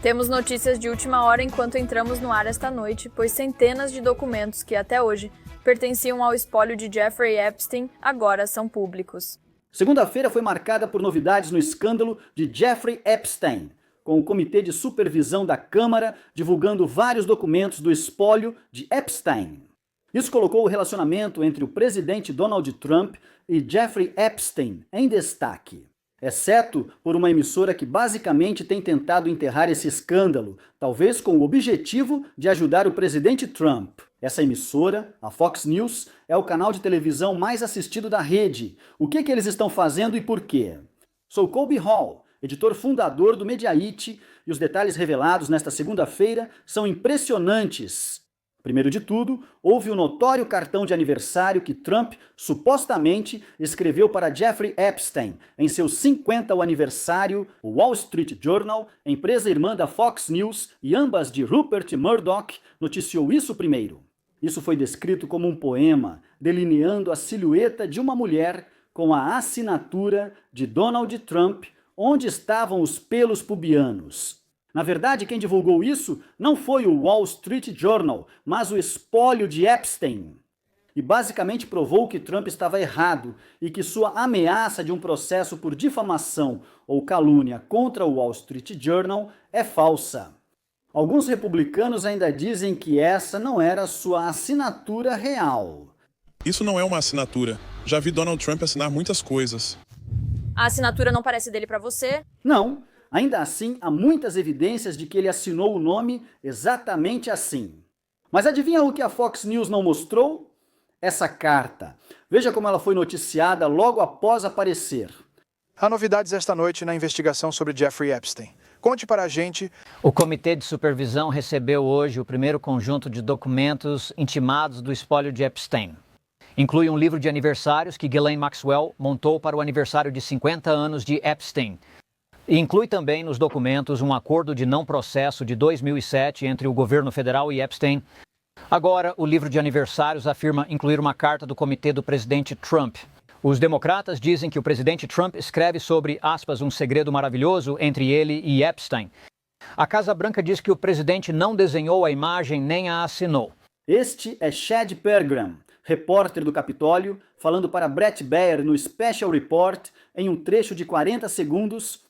Temos notícias de última hora enquanto entramos no ar esta noite, pois centenas de documentos que até hoje pertenciam ao espólio de Jeffrey Epstein agora são públicos. Segunda-feira foi marcada por novidades no escândalo de Jeffrey Epstein, com o Comitê de Supervisão da Câmara divulgando vários documentos do espólio de Epstein. Isso colocou o relacionamento entre o presidente Donald Trump e Jeffrey Epstein em destaque, exceto por uma emissora que basicamente tem tentado enterrar esse escândalo, talvez com o objetivo de ajudar o presidente Trump. Essa emissora, a Fox News, é o canal de televisão mais assistido da rede. O que eles estão fazendo e por quê? Sou Colby Hall, editor fundador do Mediaite, e os detalhes revelados nesta segunda-feira são impressionantes. Primeiro de tudo, houve o notório cartão de aniversário que Trump supostamente escreveu para Jeffrey Epstein em seu 50º aniversário. O Wall Street Journal, empresa irmã da Fox News e ambas de Rupert Murdoch, noticiou isso primeiro. Isso foi descrito como um poema, delineando a silhueta de uma mulher com a assinatura de Donald Trump, onde estavam os pelos pubianos. Na verdade, quem divulgou isso não foi o Wall Street Journal, mas o espólio de Epstein. E basicamente provou que Trump estava errado e que sua ameaça de um processo por difamação ou calúnia contra o Wall Street Journal é falsa. Alguns republicanos ainda dizem que essa não era sua assinatura real. Isso não é uma assinatura. Já vi Donald Trump assinar muitas coisas. A assinatura não parece dele para você? Não. Ainda assim, há muitas evidências de que ele assinou o nome exatamente assim. Mas adivinha o que a Fox News não mostrou? Essa carta. Veja como ela foi noticiada logo após aparecer. Há novidades esta noite na investigação sobre Jeffrey Epstein. Conte para a gente. O Comitê de Supervisão recebeu hoje o primeiro conjunto de documentos intimados do espólio de Epstein. Inclui um livro de aniversários que Ghislaine Maxwell montou para o aniversário de 50 anos de Epstein. E inclui também nos documentos um acordo de não processo de 2007 entre o governo federal e Epstein. Agora, o livro de aniversários afirma incluir uma carta do comitê do presidente Trump. Os democratas dizem que o presidente Trump escreve sobre, aspas, um segredo maravilhoso entre ele e Epstein. A Casa Branca diz que o presidente não desenhou a imagem nem a assinou. Este é Chad Pergram, repórter do Capitólio, falando para Bret Baier no Special Report em um trecho de 40 segundos.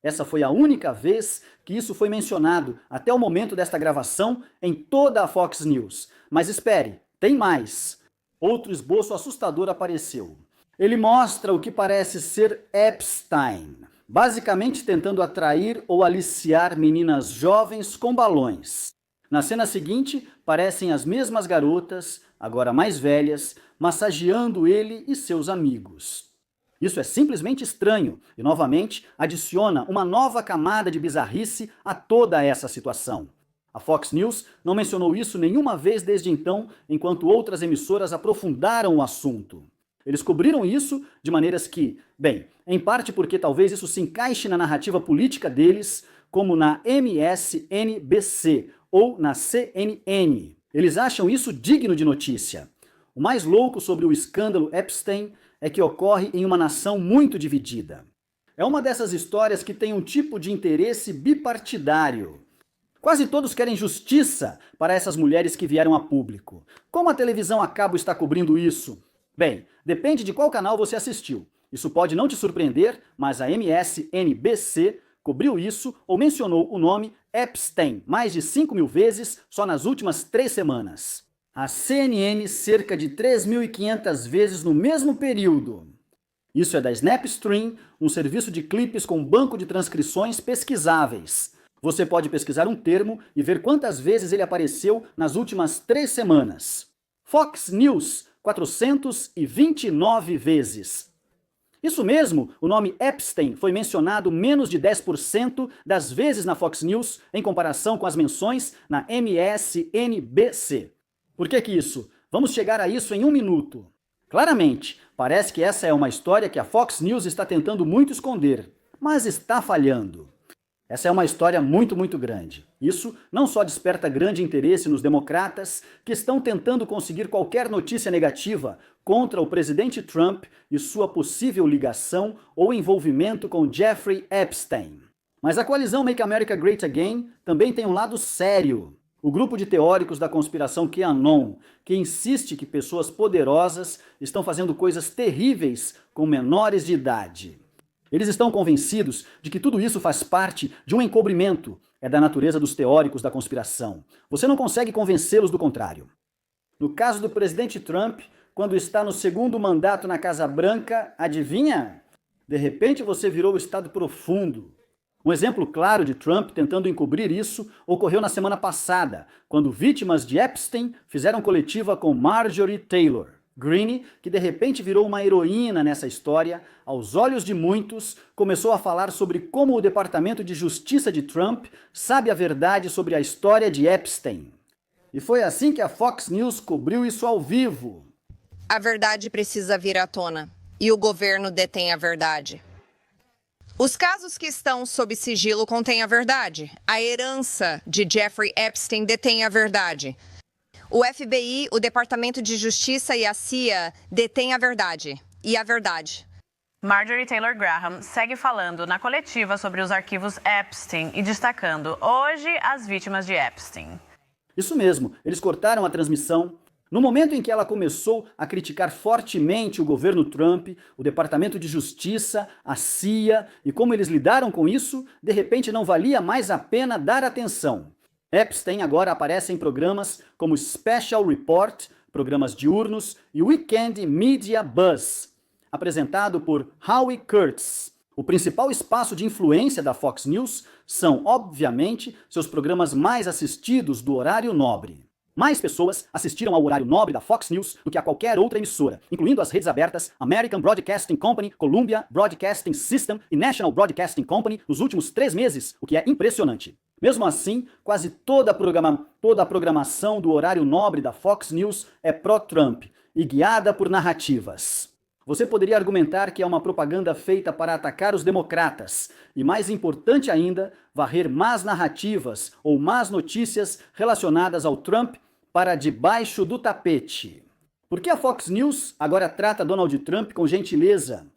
Essa foi a única vez que isso foi mencionado até o momento desta gravação em toda a Fox News. Mas espere, tem mais. Outro esboço assustador apareceu. Ele mostra o que parece ser Epstein, basicamente tentando atrair ou aliciar meninas jovens com balões. Na cena seguinte, parecem as mesmas garotas, agora mais velhas, massageando ele e seus amigos. Isso é simplesmente estranho e, novamente, adiciona uma nova camada de bizarrice a toda essa situação. A Fox News não mencionou isso nenhuma vez desde então, enquanto outras emissoras aprofundaram o assunto. Eles cobriram isso de maneiras que, bem, em parte porque talvez isso se encaixe na narrativa política deles, como na MSNBC ou na CNN. Eles acham isso digno de notícia. O mais louco sobre o escândalo Epstein é que ocorre em uma nação muito dividida. É uma dessas histórias que tem um tipo de interesse bipartidário. Quase todos querem justiça para essas mulheres que vieram a público. Como a televisão a cabo está cobrindo isso? Bem, depende de qual canal você assistiu. Isso pode não te surpreender, mas a MSNBC cobriu isso ou mencionou o nome Epstein mais de 5.000 vezes só nas últimas 3 semanas. A CNN cerca de 3.500 vezes no mesmo período. Isso é da Snapstream, um serviço de clipes com banco de transcrições pesquisáveis. Você pode pesquisar um termo e ver quantas vezes ele apareceu nas últimas 3 semanas. Fox News, 429 vezes. Isso mesmo, o nome Epstein foi mencionado menos de 10% das vezes na Fox News em comparação com as menções na MSNBC. Por que isso? Vamos chegar a isso em 1 minuto. Claramente, parece que essa é uma história que a Fox News está tentando muito esconder, mas está falhando. Essa é uma história muito grande. Isso não só desperta grande interesse nos democratas, que estão tentando conseguir qualquer notícia negativa contra o presidente Trump e sua possível ligação ou envolvimento com Jeffrey Epstein. Mas a coalizão Make America Great Again também tem um lado sério. O grupo de teóricos da conspiração QAnon, que insiste que pessoas poderosas estão fazendo coisas terríveis com menores de idade. Eles estão convencidos de que tudo isso faz parte de um encobrimento. É da natureza dos teóricos da conspiração. Você não consegue convencê-los do contrário. No caso do presidente Trump, quando está no segundo mandato na Casa Branca, adivinha? De repente você virou o estado profundo. Um exemplo claro de Trump tentando encobrir isso ocorreu na semana passada, quando vítimas de Epstein fizeram coletiva com Marjorie Taylor Greene, que de repente virou uma heroína nessa história, aos olhos de muitos, começou a falar sobre como o Departamento de Justiça de Trump sabe a verdade sobre a história de Epstein. E foi assim que a Fox News cobriu isso ao vivo. A verdade precisa vir à tona, e o governo detém a verdade. Os casos que estão sob sigilo contêm a verdade. A herança de Jeffrey Epstein detém a verdade. O FBI, o Departamento de Justiça e a CIA detêm a verdade. E a verdade. Marjorie Taylor Greene segue falando na coletiva sobre os arquivos Epstein e destacando hoje as vítimas de Epstein. Isso mesmo, eles cortaram a transmissão. No momento em que ela começou a criticar fortemente o governo Trump, o Departamento de Justiça, a CIA e como eles lidaram com isso, de repente não valia mais a pena dar atenção. Epstein agora aparece em programas como Special Report, programas diurnos, e Weekend Media Buzz, apresentado por Howie Kurtz. O principal espaço de influência da Fox News são, obviamente, seus programas mais assistidos do horário nobre. Mais pessoas assistiram ao horário nobre da Fox News do que a qualquer outra emissora, incluindo as redes abertas American Broadcasting Company, Columbia Broadcasting System e National Broadcasting Company nos últimos 3 meses, o que é impressionante. Mesmo assim, quase toda a programação do horário nobre da Fox News é pró-Trump e guiada por narrativas. Você poderia argumentar que é uma propaganda feita para atacar os democratas e, mais importante ainda, varrer más narrativas ou más notícias relacionadas ao Trump para debaixo do tapete. Por que a Fox News agora trata Donald Trump com gentileza?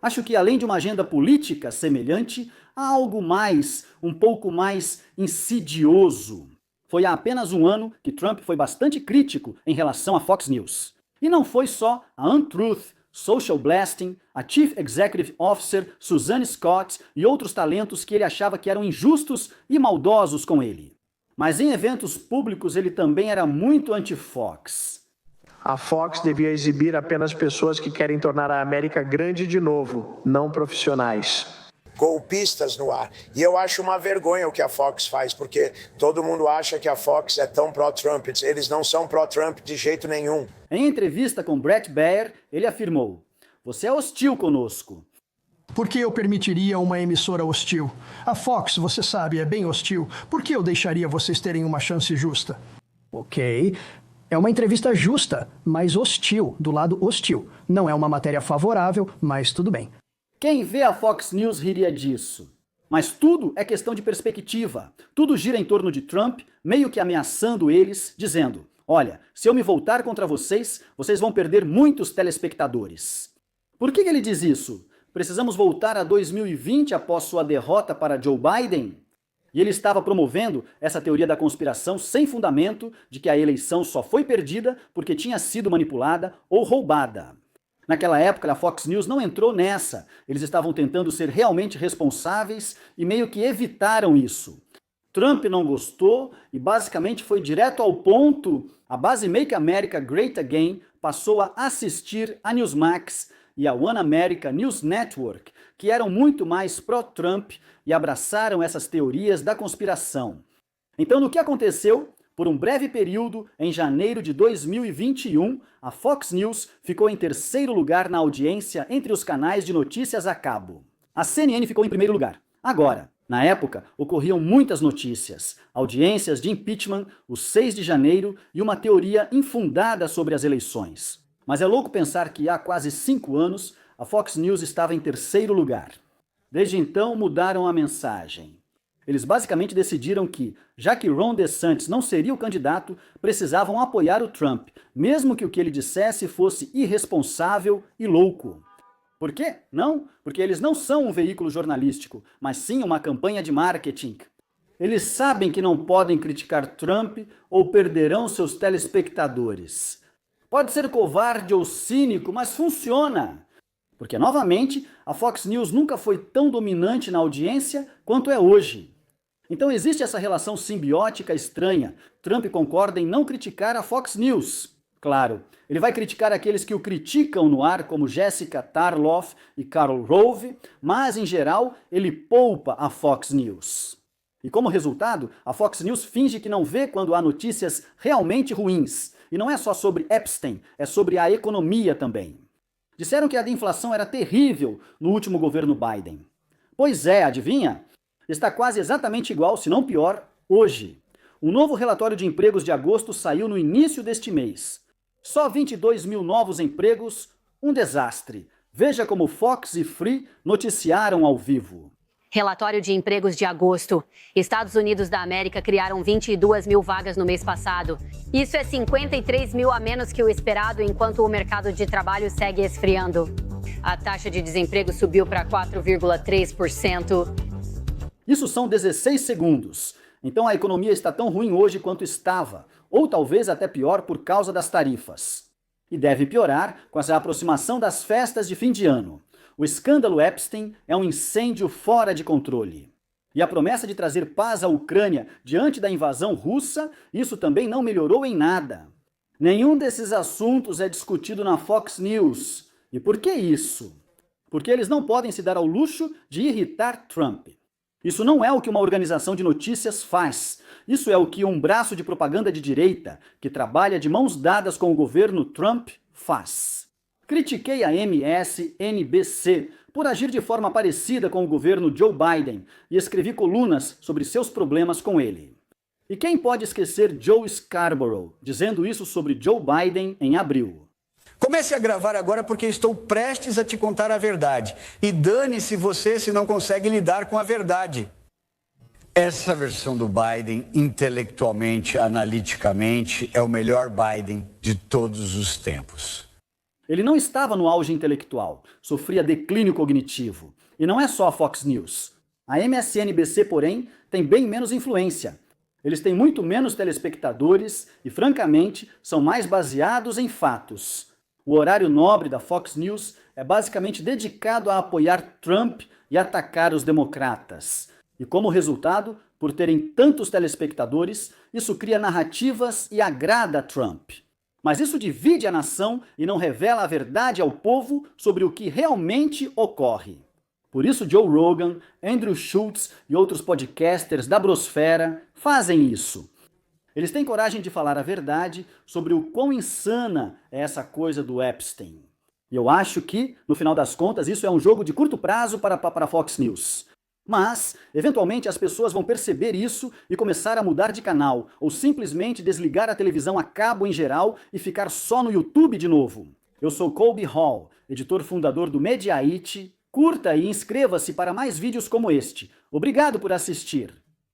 Acho que além de uma agenda política semelhante, há algo mais, um pouco mais insidioso. Foi há apenas um ano que Trump foi bastante crítico em relação à Fox News. E não foi só a Untruth, Social Blasting, a Chief Executive Officer Suzanne Scott e outros talentos que ele achava que eram injustos e maldosos com ele. Mas em eventos públicos ele também era muito anti-Fox. A Fox devia exibir apenas pessoas que querem tornar a América grande de novo, não profissionais. Golpistas no ar. E eu acho uma vergonha o que a Fox faz, porque todo mundo acha que a Fox é tão pró-Trump. Eles não são pró-Trump de jeito nenhum. Em entrevista com Bret Baier, ele afirmou: "Você é hostil conosco." Por que eu permitiria uma emissora hostil? A Fox, você sabe, é bem hostil. Por que eu deixaria vocês terem uma chance justa? Ok, é uma entrevista justa, mas hostil, do lado hostil. Não é uma matéria favorável, mas tudo bem. Quem vê a Fox News riria disso. Mas tudo é questão de perspectiva. Tudo gira em torno de Trump, meio que ameaçando eles, dizendo: "Olha, se eu me voltar contra vocês, vocês vão perder muitos telespectadores." Por que ele diz isso? Precisamos voltar a 2020 após sua derrota para Joe Biden? E ele estava promovendo essa teoria da conspiração sem fundamento de que a eleição só foi perdida porque tinha sido manipulada ou roubada. Naquela época, a Fox News não entrou nessa. Eles estavam tentando ser realmente responsáveis e meio que evitaram isso. Trump não gostou e basicamente foi direto ao ponto. A base Make America Great Again passou a assistir a Newsmax e a One America News Network, que eram muito mais pró-Trump e abraçaram essas teorias da conspiração. Então, no que aconteceu? Por um breve período, em janeiro de 2021, a Fox News ficou em terceiro lugar na audiência entre os canais de notícias a cabo. A CNN ficou em primeiro lugar. Agora, na época, ocorriam muitas notícias, audiências de impeachment, o 6 de janeiro e uma teoria infundada sobre as eleições. Mas é louco pensar que há quase 5 anos, a Fox News estava em terceiro lugar. Desde então, mudaram a mensagem. Eles basicamente decidiram que, já que Ron DeSantis não seria o candidato, precisavam apoiar o Trump, mesmo que o que ele dissesse fosse irresponsável e louco. Por quê? Não, porque eles não são um veículo jornalístico, mas sim uma campanha de marketing. Eles sabem que não podem criticar Trump ou perderão seus telespectadores. Pode ser covarde ou cínico, mas funciona. Porque, novamente, a Fox News nunca foi tão dominante na audiência quanto é hoje. Então existe essa relação simbiótica estranha. Trump concorda em não criticar a Fox News. Claro, ele vai criticar aqueles que o criticam no ar, como Jessica Tarloff e Karl Rove, mas, em geral, ele poupa a Fox News. E como resultado, a Fox News finge que não vê quando há notícias realmente ruins. E não é só sobre Epstein, é sobre a economia também. Disseram que a inflação era terrível no último governo Biden. Pois é, adivinha? Está quase exatamente igual, se não pior, hoje. Um novo relatório de empregos de agosto saiu no início deste mês. Só 22 mil novos empregos, um desastre. Veja como Fox e Free noticiaram ao vivo. Relatório de empregos de agosto. Estados Unidos da América criaram 22 mil vagas no mês passado. Isso é 53 mil a menos que o esperado, enquanto o mercado de trabalho segue esfriando. A taxa de desemprego subiu para 4,3%. Isso são 16 segundos. Então a economia está tão ruim hoje quanto estava, ou talvez até pior por causa das tarifas. E deve piorar com essa aproximação das festas de fim de ano. O escândalo Epstein é um incêndio fora de controle. E a promessa de trazer paz à Ucrânia diante da invasão russa, isso também não melhorou em nada. Nenhum desses assuntos é discutido na Fox News. E por que isso? Porque eles não podem se dar ao luxo de irritar Trump. Isso não é o que uma organização de notícias faz. Isso é o que um braço de propaganda de direita, que trabalha de mãos dadas com o governo Trump, faz. Critiquei a MSNBC por agir de forma parecida com o governo Joe Biden e escrevi colunas sobre seus problemas com ele. E quem pode esquecer Joe Scarborough dizendo isso sobre Joe Biden em abril? Comece a gravar agora porque estou prestes a te contar a verdade. E dane-se você se não consegue lidar com a verdade. Essa versão do Biden, intelectualmente, analiticamente, é o melhor Biden de todos os tempos. Ele não estava no auge intelectual, sofria declínio cognitivo. E não é só a Fox News. A MSNBC, porém, tem bem menos influência. Eles têm muito menos telespectadores e, francamente, são mais baseados em fatos. O horário nobre da Fox News é basicamente dedicado a apoiar Trump e atacar os democratas. E como resultado, por terem tantos telespectadores, isso cria narrativas e agrada a Trump. Mas isso divide a nação e não revela a verdade ao povo sobre o que realmente ocorre. Por isso Joe Rogan, Andrew Schultz e outros podcasters da brosfera fazem isso. Eles têm coragem de falar a verdade sobre o quão insana é essa coisa do Epstein. E eu acho que, no final das contas, isso é um jogo de curto prazo para a Fox News. Mas, eventualmente, as pessoas vão perceber isso e começar a mudar de canal, ou simplesmente desligar a televisão a cabo em geral e ficar só no YouTube de novo. Eu sou Colby Hall, editor fundador do Mediaite. Curta e inscreva-se para mais vídeos como este. Obrigado por assistir.